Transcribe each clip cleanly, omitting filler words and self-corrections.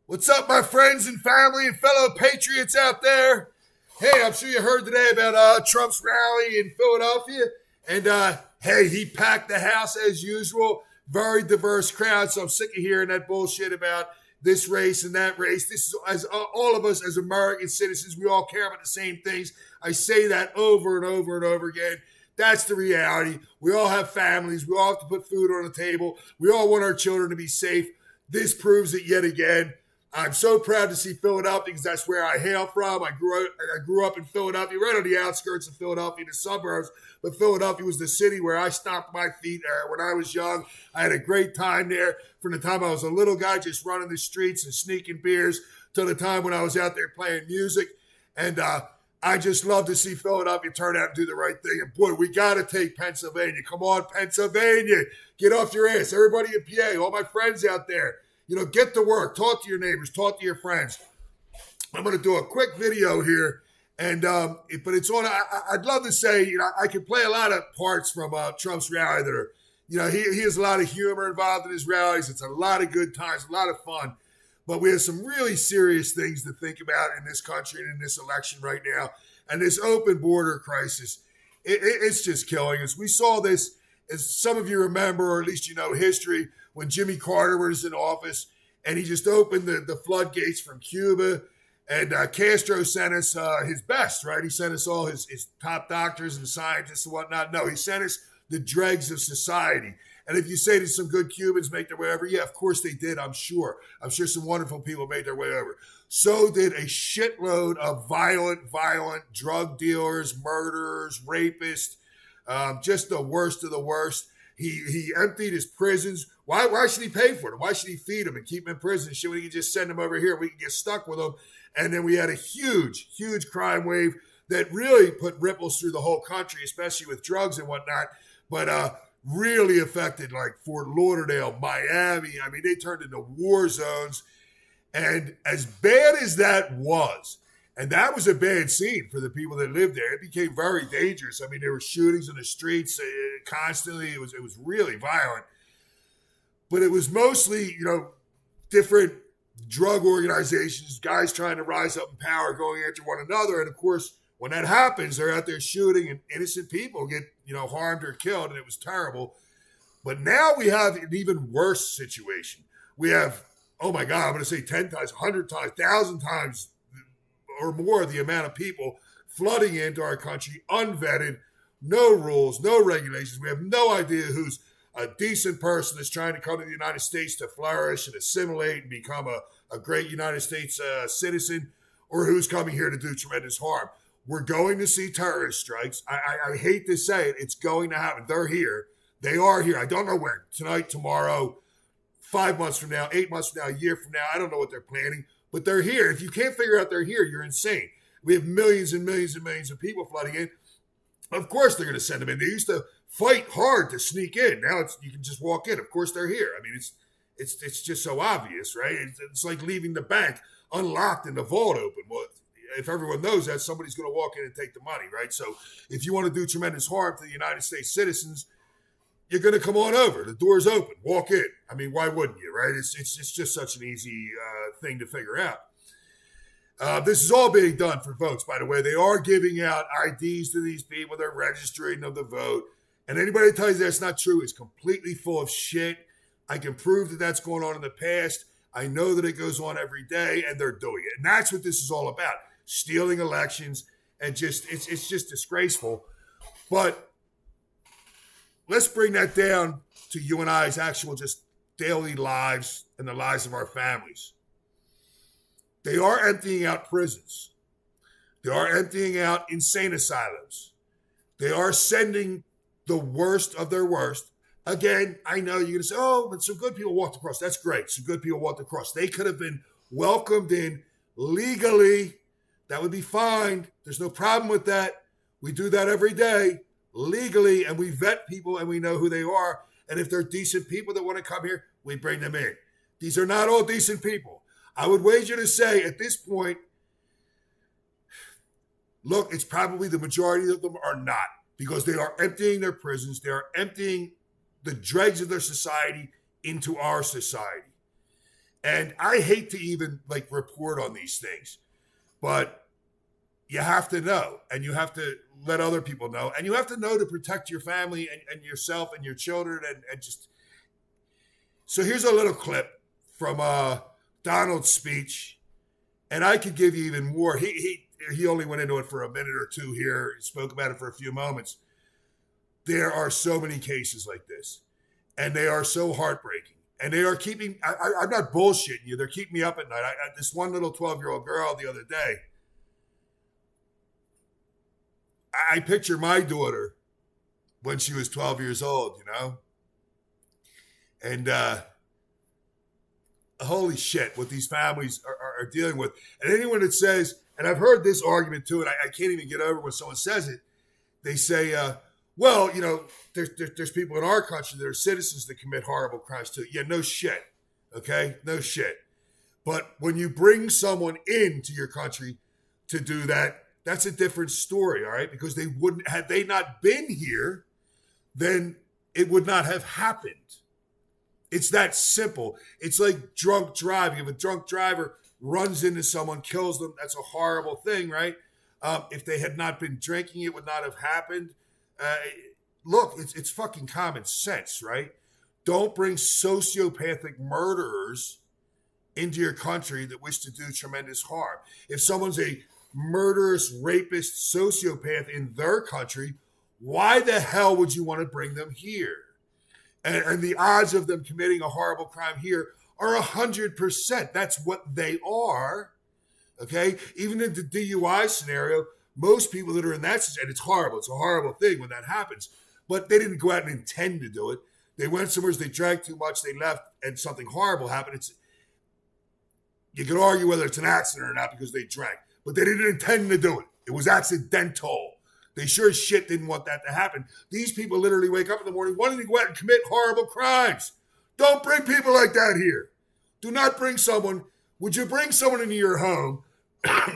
What's up, my friends and family and fellow patriots out there? Hey, I'm sure you heard today about Trump's rally in Philadelphia. And hey, he packed the house as usual. Very diverse crowd. So I'm sick of hearing that bullshit about this race and that race. This is as all of us as American citizens, we all care about the same things. I say that over and over and over again. That's the reality. We all have families. We all have to put food on the table. We all want our children to be safe. This proves it yet again. I'm so proud to see Philadelphia because that's where I hail from. I grew up in Philadelphia, right on the outskirts of Philadelphia, the suburbs. But Philadelphia was the city where I stomped my feet when I was young. I had a great time there from the time I was a little guy just running the streets and sneaking beers to the time when I was out there playing music. And I just love to see Philadelphia turn out and do the right thing. And boy, we got to take Pennsylvania. Come on, Pennsylvania. Get off your ass. Everybody in PA, all my friends out there. Get to work, talk to your neighbors, talk to your friends. I'm going to do a quick video here, but it's on. I'd love to say, I can play a lot of parts from Trump's rally that are, he has a lot of humor involved in his rallies. It's a lot of good times, a lot of fun. But we have some really serious things to think about in this country and in this election right now. And this open border crisis, it's just killing us. We saw this, as some of you remember, or at least you know history, when Jimmy Carter was in office, and he just opened the floodgates from Cuba. And Castro sent us his best, right? He sent us all his top doctors and scientists and whatnot. No, he sent us the dregs of society. And if you say that some good Cubans make their way over, yeah, of course they did, I'm sure. I'm sure some wonderful people made their way over. So did a shitload of violent drug dealers, murderers, rapists, just the worst of the worst. He emptied his prisons. Why should he pay for them? Why should he feed them and keep them in prison? Should we just send them over here? We can get stuck with them. And then we had a huge crime wave that really put ripples through the whole country, especially with drugs and whatnot. But really affected like Fort Lauderdale, Miami. I mean, they turned into war zones. And as bad as that was, and that was a bad scene for the people that lived there. It became very dangerous. I mean, there were shootings in the streets constantly. It was really violent. But it was mostly, different drug organizations, guys trying to rise up in power, going after one another. And of course, when that happens, they're out there shooting and innocent people get, harmed or killed. And it was terrible. But now we have an even worse situation. We have, oh my God, I'm going to say 10 times, 100 times, 1,000 times or more the amount of people flooding into our country, unvetted, no rules, no regulations. We have no idea who's a decent person that's trying to come to the United States to flourish and assimilate and become a great United States citizen, or who's coming here to do tremendous harm. We're going to see terrorist strikes. I hate to say it. It's going to happen. They're here. They are here. I don't know when. Tonight, tomorrow, 5 months from now, 8 months from now, a year from now. I don't know what they're planning. But they're here. If you can't figure out they're here, you're insane. We have millions and millions and millions of people flooding in. Of course they're going to send them in. They used to fight hard to sneak in. Now you can just walk in. Of course they're here. I mean, it's just so obvious, right? It's like leaving the bank unlocked and the vault open. Well, if everyone knows that, somebody's going to walk in and take the money, right? So if you want to do tremendous harm to the United States citizens, you're going to come on over. The door's open. Walk in. I mean, why wouldn't you, right? It's just such an easy thing to figure out. This is all being done for votes, by the way. They are giving out IDs to these people. They're registering them to vote. And anybody that tells you that's not true is completely full of shit. I can prove that that's going on in the past. I know that it goes on every day, and they're doing it. And that's what this is all about. Stealing elections, and it's just disgraceful. But let's bring that down to you and I's actual just daily lives and the lives of our families. They are emptying out prisons. They are emptying out insane asylums. They are sending the worst of their worst. Again, I know you're going to say, oh, but some good people walked across. That's great. Some good people walked across. They could have been welcomed in legally. That would be fine. There's no problem with that. We do that every day. Legally, and we vet people and we know who they are. And if they're decent people that want to come here, we bring them in. These are not all decent people. I would wager to say at this point, look, it's probably the majority of them are not, because they are emptying their prisons. They are emptying the dregs of their society into our society. And I hate to even like report on these things, but you have to know, and you have to let other people know, and you have to know to protect your family and yourself and your children and just. So here's a little clip from Donald's speech, and I could give you even more. He only went into it for a minute or two here. He spoke about it for a few moments. There are so many cases like this, and they are so heartbreaking. And they are keeping, I'm not bullshitting you, they're keeping me up at night. This one little 12-year-old girl the other day, I picture my daughter when she was 12 years old, you know? And holy shit, what these families are dealing with. And anyone that says, and I've heard this argument too, and I can't even get over when someone says it, they say, well, you know, there's people in our country that are citizens that commit horrible crimes too. Yeah, no shit. Okay? No shit. But when you bring someone into your country to do that, that's a different story, all right? Because they wouldn't, had they not been here, then it would not have happened. It's that simple. It's like drunk driving. If a drunk driver runs into someone, kills them, that's a horrible thing, right? If they had not been drinking, it would not have happened. Look, it's fucking common sense, right? Don't bring sociopathic murderers into your country that wish to do tremendous harm. If someone's a murderous, rapist, sociopath in their country, why the hell would you want to bring them here? And the odds of them committing a horrible crime here are 100%. That's what they are, okay? Even in the DUI scenario, most people that are in that situation, and it's horrible. It's a horrible thing when that happens. But they didn't go out and intend to do it. They went somewhere, they drank too much, they left, and something horrible happened. You could argue whether it's an accident or not because they drank. But they didn't intend to do it. It was accidental. They sure as shit didn't want that to happen. These people literally wake up in the morning wanting to go out and commit horrible crimes. Don't bring people like that here. Do not bring someone. Would you bring someone into your home,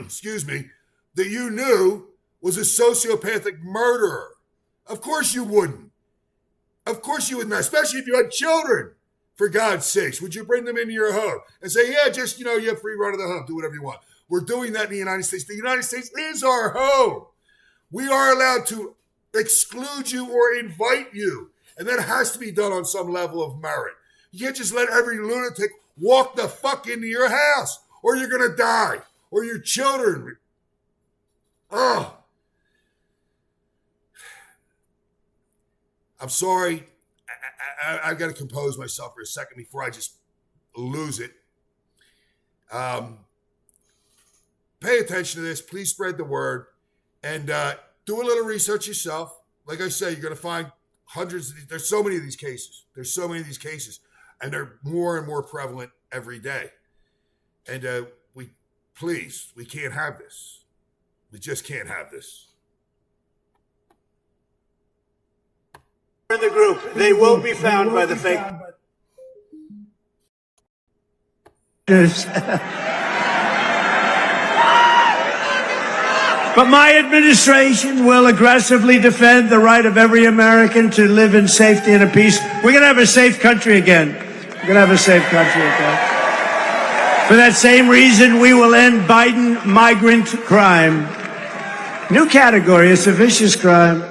excuse me, that you knew was a sociopathic murderer? Of course you wouldn't. Of course you wouldn't, especially if you had children. For God's sakes, would you bring them into your home and say, yeah, just, you have free run of the home, do whatever you want. We're doing that in the United States. The United States is our home. We are allowed to exclude you or invite you. And that has to be done on some level of merit. You can't just let every lunatic walk the fuck into your house or you're going to die or your children. Oh. I'm sorry. I've got to compose myself for a second before I just lose it. Pay attention to this. Please spread the word. And do a little research yourself. Like I say, you're going to find hundreds of these. There's so many of these cases. And they're more and more prevalent every day. And we can't have this. We just can't have this. In the group, they will be found by the fake. But my administration will aggressively defend the right of every American to live in safety and in peace. We're going to have a safe country again. For that same reason, we will end Biden migrant crime. New category, it's a vicious crime.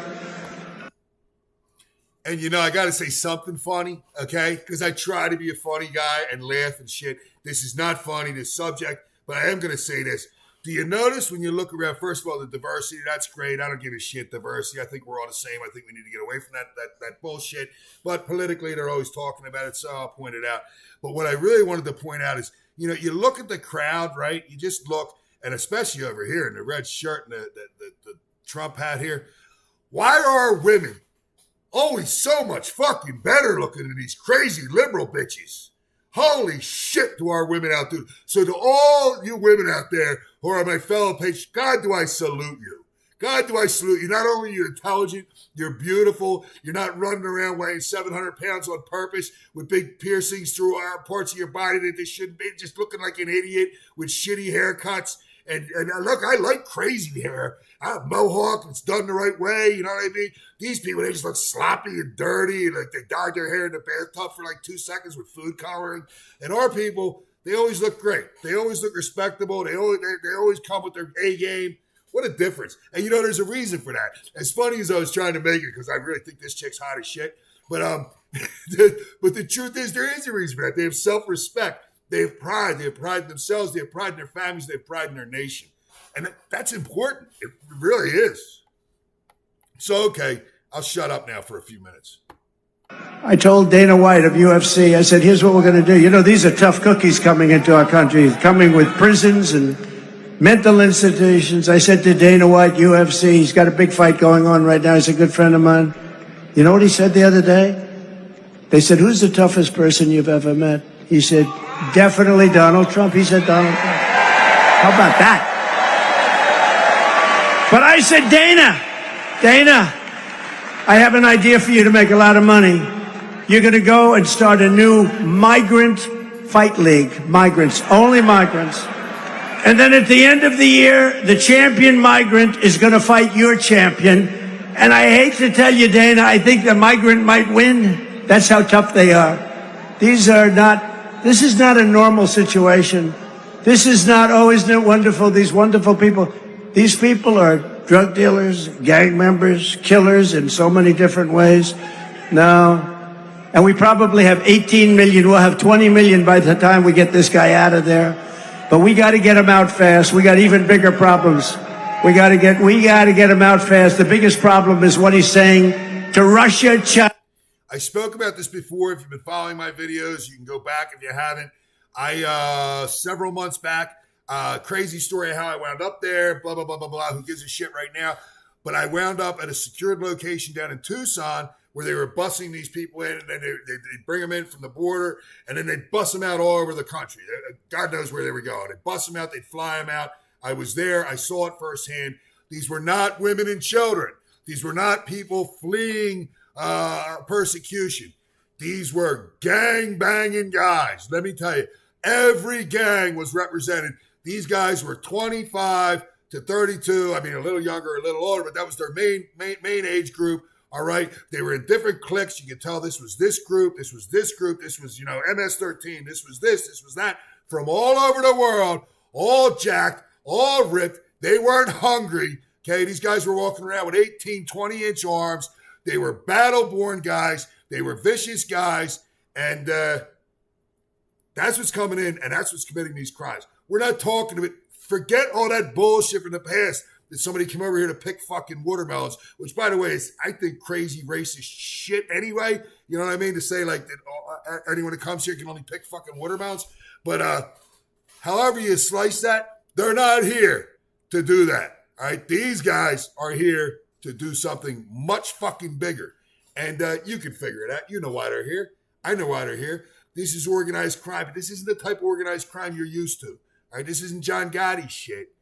And I got to say something funny, okay? Because I try to be a funny guy and laugh and shit. This is not funny, this subject, but I am going to say this. Do you notice when you look around, first of all, the diversity, that's great. I don't give a shit, diversity. I think we're all the same. I think we need to get away from that bullshit. But politically, they're always talking about it, so I'll point it out. But what I really wanted to point out is, you look at the crowd, right? You just look, and especially over here in the red shirt and the Trump hat here. Why are women always so much fucking better looking than these crazy liberal bitches? Holy shit, do our women out there. So to all you women out there who are my fellow patriots, God, do I salute you. God, do I salute you. Not only are you intelligent, you're beautiful. You're not running around weighing 700 pounds on purpose with big piercings through parts of your body that they shouldn't be, just looking like an idiot with shitty haircuts. And look, I like crazy hair. I have mohawk. It's done the right way. You know what I mean? These people, they just look sloppy and dirty. And like they dyed their hair in the bathtub for like 2 seconds with food coloring. And our people, They always look great. They always look respectable. They always come with their A game. What a difference. And there's a reason for that. As funny as I was trying to make it, because I really think this chick's hot as shit. But but the truth is, there is a reason for that. They have self-respect. They have pride. They have pride in themselves. They have pride in their families. They have pride in their nation. And that's important. It really is. So, okay, I'll shut up now for a few minutes. I told Dana White of UFC, I said, here's what we're going to do. These are tough cookies coming into our country, coming with prisons and mental institutions. I said to Dana White, UFC, he's got a big fight going on right now. He's a good friend of mine. You know what he said the other day? They said, who's the toughest person you've ever met? He said, definitely Donald Trump. He said, Donald Trump. How about that? But I said, Dana, I have an idea for you to make a lot of money. You're going to go and start a new migrant fight league. Migrants, only migrants. And then at the end of the year, the champion migrant is going to fight your champion. And I hate to tell you, Dana, I think the migrant might win. That's how tough they are. This is not a normal situation. This is not, isn't it wonderful, these wonderful people. These people are drug dealers, gang members, killers in so many different ways. No. And we probably have 18 million. We'll have 20 million by the time we get this guy out of there. But we got to get him out fast. We got even bigger problems. We got to get him out fast. The biggest problem is what he's saying to Russia, China. I spoke about this before. If you've been following my videos, you can go back if you haven't. Several months back, crazy story of how I wound up there, blah, blah, blah, blah, blah. Who gives a shit right now? But I wound up at a secured location down in Tucson where they were busing these people in, and then they'd bring them in from the border, and then they'd bust them out all over the country. God knows where they were going. They'd bust them out. They'd fly them out. I was there. I saw it firsthand. These were not women and children. These were not people fleeing persecution. These were gang-banging guys. Let me tell you, every gang was represented. These guys were 25 to 32. I mean, a little younger, a little older, but that was their main age group. All right. They were in different cliques. You could tell this was this group. This was this group. This was, MS-13. This was this. This was that. From all over the world, all jacked, all ripped. They weren't hungry. Okay. These guys were walking around with 18, 20-inch arms. They were battle-born guys. They were vicious guys. And that's what's coming in, and that's what's committing these crimes. We're not talking about, forget all that bullshit from the past that somebody came over here to pick fucking watermelons, which, by the way, is, I think, crazy racist shit anyway. You know what I mean? To say, like, that anyone that comes here can only pick fucking watermelons. But however you slice that, they're not here to do that. All right? These guys are here to do something much fucking bigger. And you can figure it out. You know why they're here. I know why they're here. This is organized crime, but this isn't the type of organized crime you're used to. All right? This isn't John Gotti shit.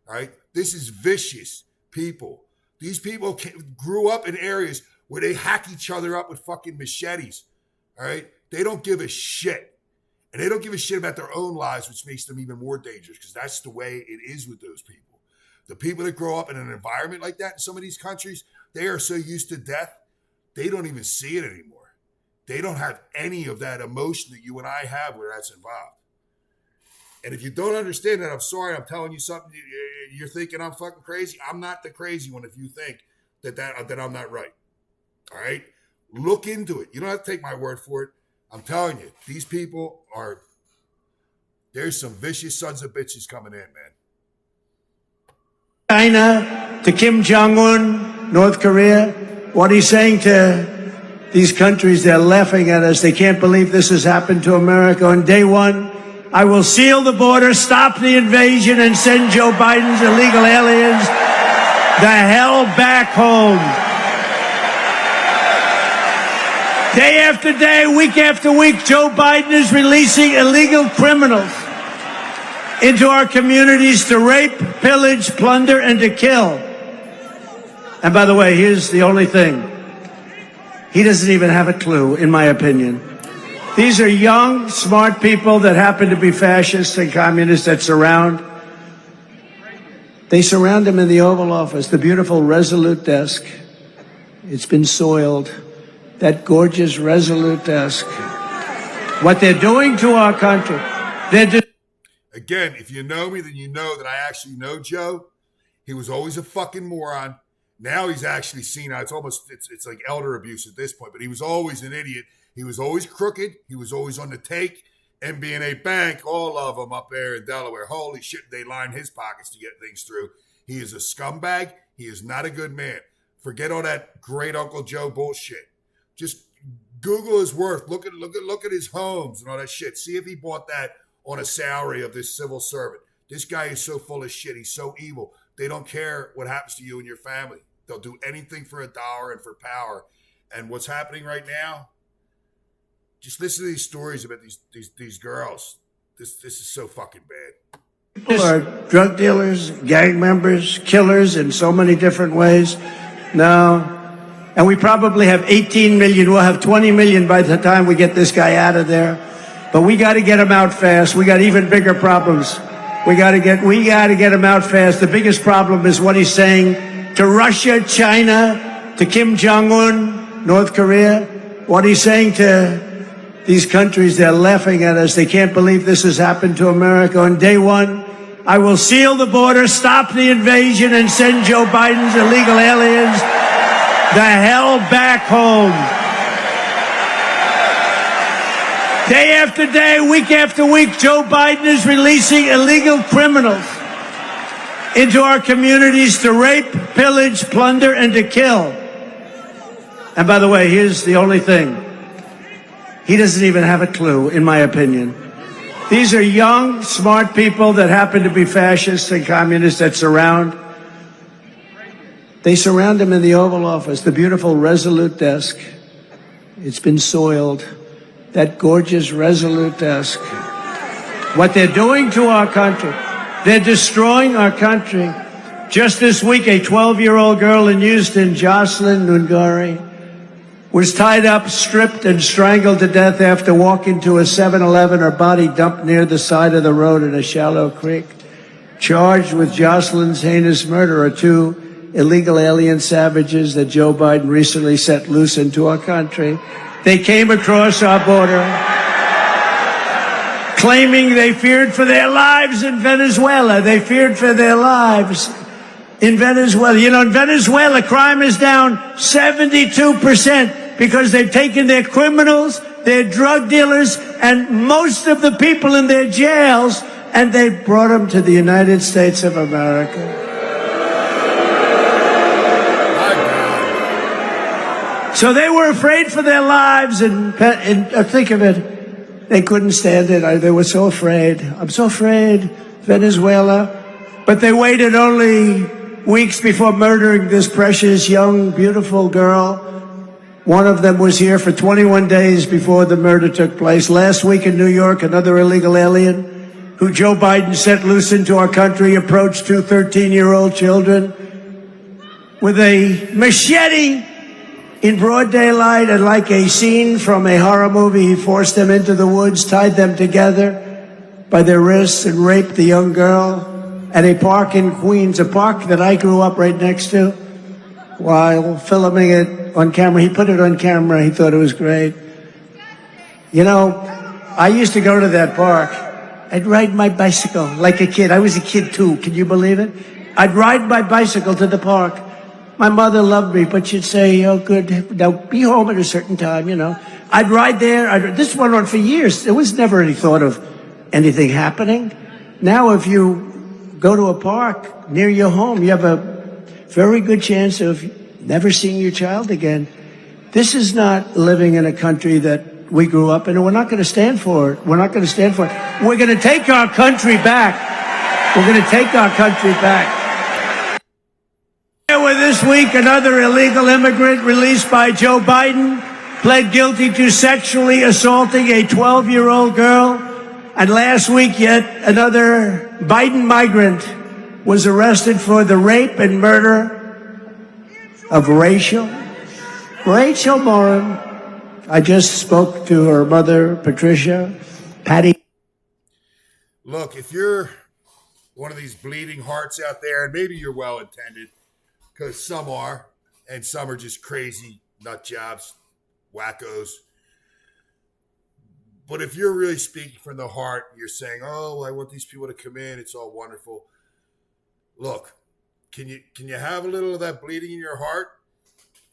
All right? This is vicious people. These people grew up in areas where they hack each other up with fucking machetes. All right? They don't give a shit. And they don't give a shit about their own lives, which makes them even more dangerous, because that's the way it is with those people. The people that grow up in an environment like that in some of these countries, they are so used to death, they don't even see it anymore. They don't have any of that emotion that you and I have where that's involved. And if you don't understand that, I'm sorry, I'm telling you something, you're thinking I'm fucking crazy. I'm not the crazy one if you think that I'm not right. All right? Look into it. You don't have to take my word for it. I'm telling you, these people there's some vicious sons of bitches coming in, man. China, to Kim Jong-un, North Korea, what he's saying to these countries, they're laughing at us. They can't believe this has happened to America. On day one, I will seal the border, stop the invasion, and send Joe Biden's illegal aliens the hell back home. Day after day, week after week, Joe Biden is releasing illegal criminals into our communities to rape, pillage, plunder, and to kill. And by the way, here's the only thing. He doesn't even have a clue, in my opinion. These are young, smart people that happen to be fascists and communists that they surround him in the Oval Office, the beautiful Resolute desk. It's been soiled. That gorgeous Resolute desk. What they're doing to our country. Again, if you know me, then you know that I actually know Joe. He was always a fucking moron. Now he's actually senile. It's like elder abuse at this point, but he was always an idiot. He was always crooked. He was always on the take. MBNA Bank, all of them up there in Delaware. Holy shit, they line his pockets to get things through. He is a scumbag. He is not a good man. Forget all that great Uncle Joe bullshit. Just Google his worth. Look at his homes and all that shit. See if he bought that on a salary of this civil servant. This guy is so full of shit. He's so evil. They don't care what happens to you and your family. They'll do anything for a dollar and for power. And what's happening right now? Just listen to these stories about these girls. This is so fucking bad. People are drug dealers, gang members, killers in so many different ways. No. And we probably have 18 million. We'll have 20 million by the time we get this guy out of there. But we got to get him out fast. We got even bigger problems. We got to get him out fast. The biggest problem is what he's saying to Russia, China, to Kim Jong-un, North Korea. What he's saying to these countries, they're laughing at us. They can't believe this has happened to America. On day one, I will seal the border, stop the invasion, and send Joe Biden's illegal aliens the hell back home. Day after day, week after week, Joe Biden is releasing illegal criminals into our communities to rape, pillage, plunder, and to kill. And by the way, here's the only thing. He doesn't even have a clue, in my opinion. These are young, smart people that happen to be fascists and communists that surround. They surround him in the Oval Office, the beautiful Resolute desk. It's been soiled. That gorgeous Resolute desk. What they're doing to our country. They're destroying our country. Just this week, a 12-year-old girl in Houston, Jocelyn Nungari, was tied up, stripped, and strangled to death after walking to a 7-Eleven, her body dumped near the side of the road in a shallow creek. Charged with Jocelyn's heinous murder are two illegal alien savages that Joe Biden recently set loose into our country. They came across our border, claiming they feared for their lives in Venezuela. They feared for their lives in Venezuela. You know, in Venezuela, crime is down 72%. Because they've taken their criminals, their drug dealers, and most of the people in their jails, and they've brought them to the United States of America. So they were afraid for their lives, and think of it, they couldn't stand it. They were so afraid. I'm so afraid, Venezuela. But they waited only weeks before murdering this precious, young, beautiful girl. One of them was here for 21 days before the murder took place. Last week in New York, another illegal alien who Joe Biden set loose into our country approached two 13-year-old children with a machete in broad daylight, and like a scene from a horror movie, he forced them into the woods, tied them together by their wrists, and raped the young girl at a park in Queens, a park that I grew up right next to, while filming it on camera. He put it on camera. He thought it was great. You know, I used to go to that park. I'd ride my bicycle like a kid. I was a kid too. Can you believe it? I'd ride my bicycle to the park. My mother loved me, but she'd say, oh, good, now be home at a certain time, you know. I'd ride there. This went on for years. There was never any thought of anything happening. Now, if you go to a park near your home, you have a very good chance of never seeing your child again. This is not living in a country that we grew up in, and we're not going to stand for it. We're not going to stand for it. We're going to take our country back. We're going to take our country back. With this week, another illegal immigrant released by Joe Biden pled guilty to sexually assaulting a 12-year-old girl. And last week, yet another Biden migrant was arrested for the rape and murder of Rachel Morin. I just spoke to her mother, Patricia, Patty. Look, if you're one of these bleeding hearts out there, and maybe you're well-intended, because some are, and some are just crazy nut jobs, wackos. But if you're really speaking from the heart, you're saying, "Oh, I want these people to come in. It's all wonderful." Look, can you have a little of that bleeding in your heart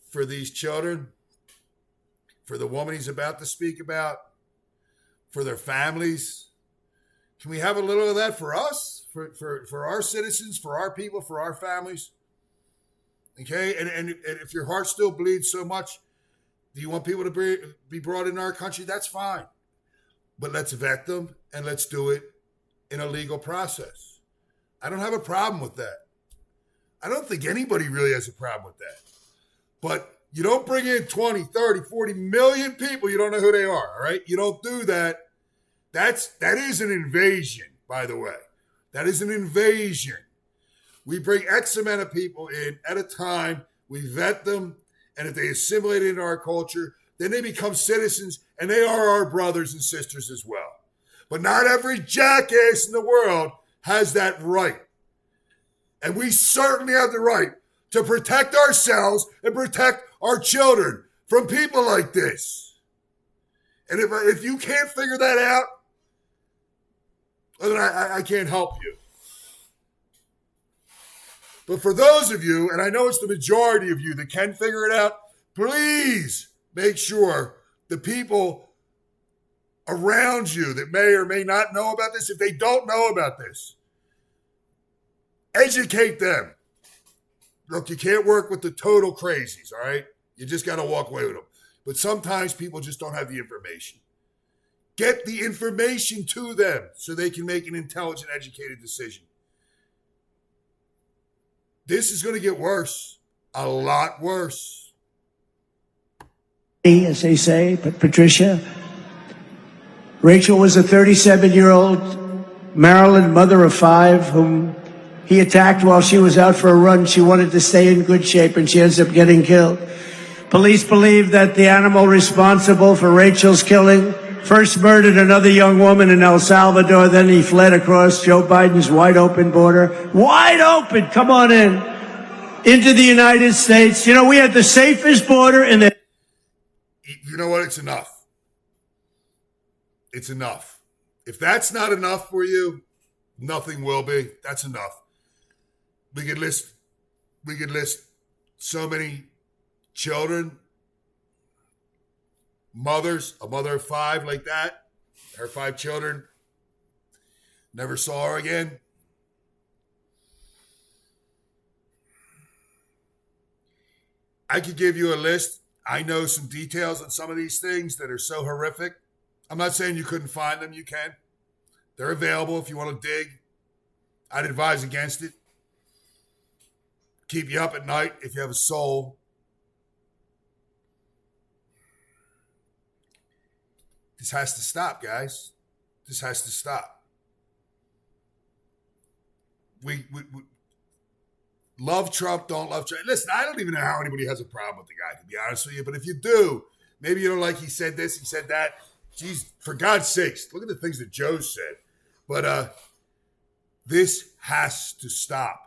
for these children, for the woman he's about to speak about, for their families? Can we have a little of that for us, for our citizens, for our people, for our families? Okay, and if your heart still bleeds so much, do you want people to be brought in our country? That's fine. But let's vet them and let's do it in a legal process. I don't have a problem with that. I don't think anybody really has a problem with that. But you don't bring in 20, 30, 40 million people. You don't know who they are, all right? You don't do that. That is an invasion, by the way. That is an invasion. We bring X amount of people in at a time. We vet them. And if they assimilate into our culture, then they become citizens, and they are our brothers and sisters as well. But not every jackass in the world has that right. And we certainly have the right to protect ourselves and protect our children from people like this. And if you can't figure that out, then I can't help you. But for those of you, and I know it's the majority of you that can figure it out, please make sure the people around you that may or may not know about this, if they don't know about this, educate them. Look, you can't work with the total crazies, all right? You just got to walk away with them. But sometimes people just don't have the information. Get the information to them so they can make an intelligent, educated decision. This is going to get worse, a lot worse. As they say, but Patricia, Rachel was a 37-year-old Maryland mother of 5 whom he attacked while she was out for a run. She wanted to stay in good shape, and she ends up getting killed. Police believe that the animal responsible for Rachel's killing first murdered another young woman in El Salvador. Then he fled across Joe Biden's wide open border. Wide open! Come on in. Into the United States. You know, we had the safest border in the... You know what? It's enough. It's enough. If that's not enough for you, nothing will be. That's enough. We could list so many children, mothers, a mother of 5 like that, her 5 children, never saw her again. I could give you a list. I know some details on some of these things that are so horrific. I'm not saying you couldn't find them. You can. They're available if you want to dig. I'd advise against it. Keep you up at night if you have a soul. This has to stop, guys. This has to stop. We love Trump, don't love Trump. Listen, I don't even know how anybody has a problem with the guy, to be honest with you. But if you do, maybe you don't like he said this, he said that. Jeez, for God's sakes, look at the things that Joe said. But this has to stop.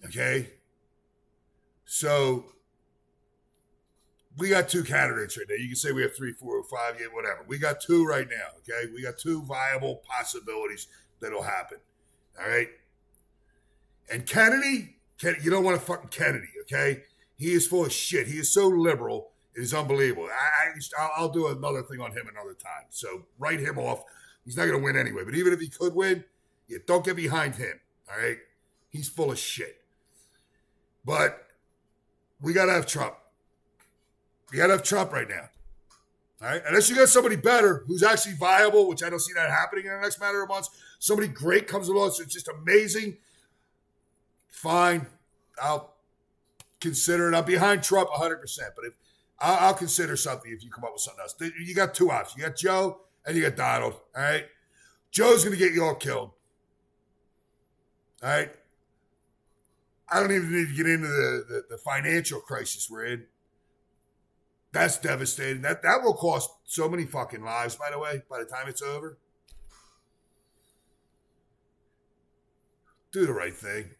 Okay? So we got 2 candidates right now. You can say we have 3, 4, 5, yeah, whatever. We got 2 right now, okay? We got 2 viable possibilities that'll happen, all right? And Kennedy, you don't want to fucking Kennedy, okay? He is full of shit. He is so liberal. It is unbelievable. I'll do another thing on him another time. So write him off. He's not going to win anyway. But even if he could win, yeah, don't get behind him, all right? He's full of shit. But we got to have Trump. We got to have Trump right now. All right? Unless you got somebody better who's actually viable, which I don't see that happening in the next matter of months. Somebody great comes along, so it's just amazing. Fine. I'll consider it. I'm behind Trump 100%. But if I'll consider something if you come up with something else. You got 2 options. You got Joe and you got Donald. All right? Joe's going to get you all killed. All right? I don't even need to get into the financial crisis we're in. That's devastating. That will cost so many fucking lives, by the way, by the time it's over. Do the right thing.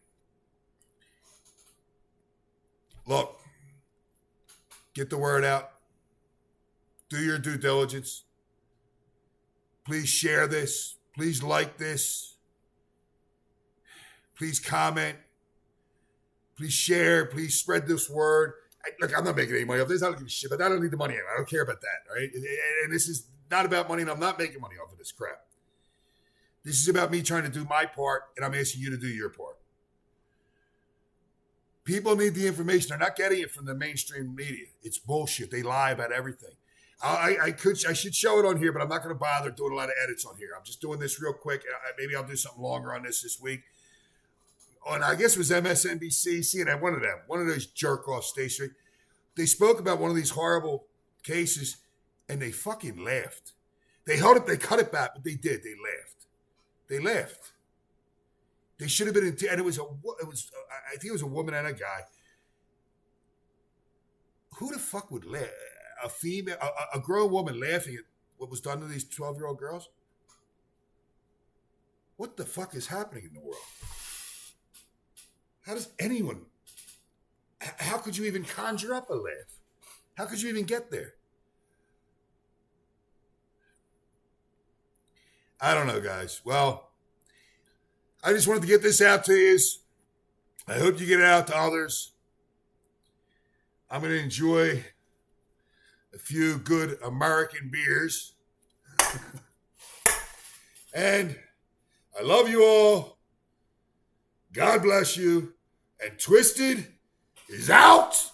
Look, get the word out. Do your due diligence. Please share this. Please like this. Please comment. Please share. Please spread this word. Look, I'm not making any money off this. I don't give a shit, but I don't need the money. I don't care about that, right? And this is not about money, and I'm not making money off of this crap. This is about me trying to do my part, and I'm asking you to do your part. People need the information. They're not getting it from the mainstream media. It's bullshit. They lie about everything. I should show it on here, but I'm not going to bother doing a lot of edits on here. I'm just doing this real quick. Maybe I'll do something longer on this week. On, I guess it was MSNBC, CNN, one of those jerk-off stations. They spoke about one of these horrible cases, and they fucking laughed. They held it, they cut it back, but they did. They laughed. They should have been in, and I think it was a woman and a guy. Who the fuck would laugh? A female, a grown woman laughing at what was done to these 12-year-old girls? What the fuck is happening in the world? How does anyone, how could you even conjure up a laugh? How could you even get there? I don't know, guys. Well, I just wanted to get this out to you. I hope you get it out to others. I'm going to enjoy a few good American beers. And I love you all. God bless you. And Twisted is out.